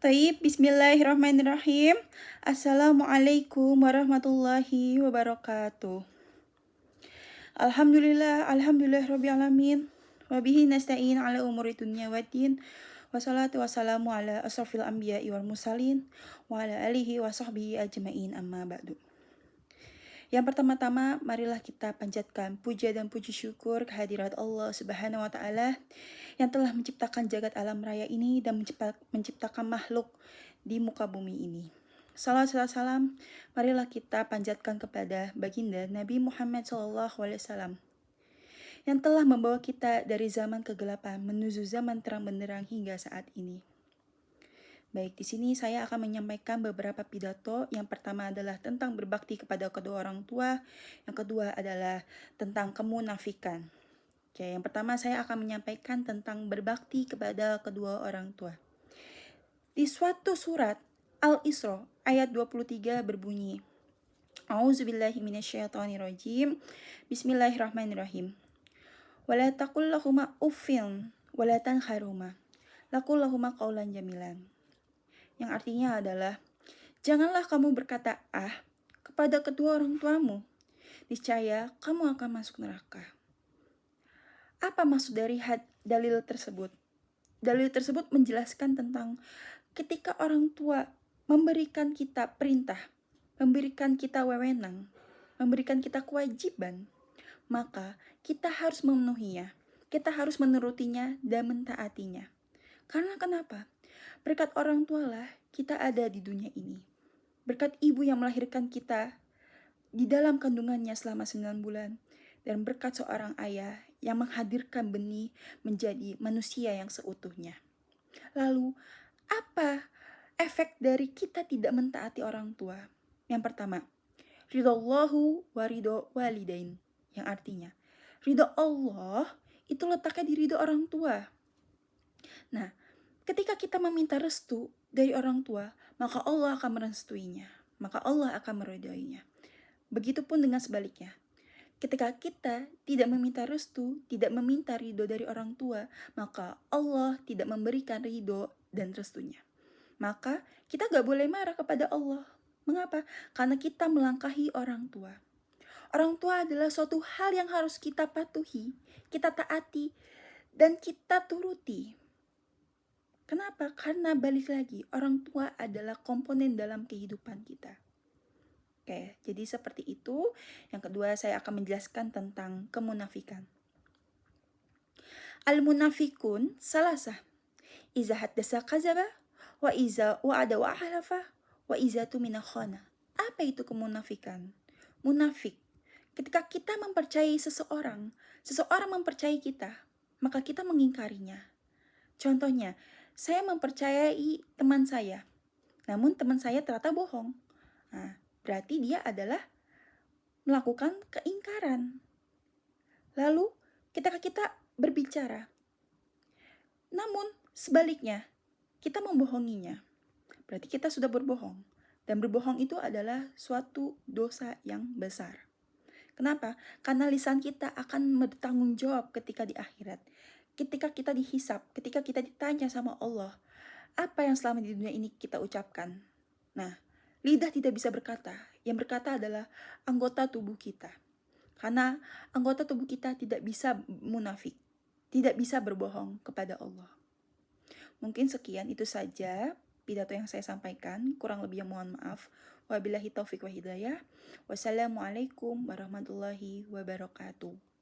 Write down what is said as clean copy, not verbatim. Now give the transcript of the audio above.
Taib, bismillahirrahmanirrahim. Assalamualaikum warahmatullahi wabarakatuh. Alhamdulillah rabbil alamin. Wabihi nasta'in ala umuri dunya waddin. Wassalatu wassalamu ala asrafil anbiya'i wal mursalin wa ala alihi wa sahbihi ajma'in amma ba'du. Yang pertama-tama, marilah kita panjatkan puja dan puji syukur kehadirat Allah Subhanahu wa Ta'ala yang telah menciptakan jagat alam raya ini dan menciptakan makhluk di muka bumi ini. Salam, marilah kita panjatkan kepada baginda Nabi Muhammad SAW yang telah membawa kita dari zaman kegelapan menuju zaman terang benderang hingga saat ini. Baik, di sini saya akan menyampaikan beberapa pidato. Yang pertama adalah tentang berbakti kepada kedua orang tua. Yang kedua adalah tentang kemunafikan. Oke, yang pertama saya akan menyampaikan tentang berbakti kepada kedua orang tua. Di suatu surat Al-Isra ayat 23 berbunyi, A'udzubillahi minasyaitonirrajim. Bismillahirrahmanirrahim. Wala taqul lahuma uffin wala tanharhuma. Laqul lahuma qaulan jamilan. Yang artinya adalah, janganlah kamu berkata kepada kedua orang tuamu, niscaya kamu akan masuk neraka. Apa maksud dari dalil tersebut? Dalil tersebut menjelaskan tentang ketika orang tua memberikan kita perintah, memberikan kita wewenang, memberikan kita kewajiban, maka kita harus memenuhinya, kita harus menurutinya dan mentaatinya. Karena kenapa? Berkat orang tua lah kita ada di dunia ini. Berkat ibu yang melahirkan kita di dalam kandungannya selama 9 bulan. Dan berkat seorang ayah yang menghadirkan benih menjadi manusia yang seutuhnya. Lalu, apa efek dari kita tidak mentaati orang tua? Yang pertama, ridallahu wa ridho walidain. Yang artinya, ridho Allah itu letaknya di ridho orang tua. Nah, ketika kita meminta restu dari orang tua, maka Allah akan merestuinya, maka Allah akan meridhoinya. Begitupun dengan sebaliknya. Ketika kita tidak meminta restu, tidak meminta ridho dari orang tua, maka Allah tidak memberikan ridho dan restunya. Maka kita gak boleh marah kepada Allah. Mengapa? Karena kita melangkahi orang tua. Orang tua adalah suatu hal yang harus kita patuhi, kita taati, dan kita turuti. Kenapa? Karena balik lagi, orang tua adalah komponen dalam kehidupan kita. Oke, jadi seperti itu. Yang kedua, saya akan menjelaskan tentang kemunafikan. Al-munafikun salasah. Iza haddasa kazaba, wa iza wa'ada wa ahalafa, wa iza tumina khana. Apa itu kemunafikan? Munafik. Ketika kita mempercayai seseorang mempercayai kita, maka kita mengingkarinya. Contohnya, saya mempercayai teman saya, namun teman saya ternyata bohong. Nah, berarti dia adalah melakukan keingkaran. Lalu, ketika kita berbicara, namun sebaliknya, kita membohonginya, berarti kita sudah berbohong. Dan berbohong itu adalah suatu dosa yang besar. Kenapa? Karena lisan kita akan bertanggung jawab ketika di akhirat. Ketika kita dihisap, ketika kita ditanya sama Allah, apa yang selama di dunia ini kita ucapkan? Nah, lidah tidak bisa berkata. Yang berkata adalah anggota tubuh kita. Karena anggota tubuh kita tidak bisa munafik, tidak bisa berbohong kepada Allah. Mungkin sekian itu saja pidato yang saya sampaikan. Kurang lebih mohon maaf. Wabillahi taufiq wa hidayah. Wassalamualaikum warahmatullahi wabarakatuh.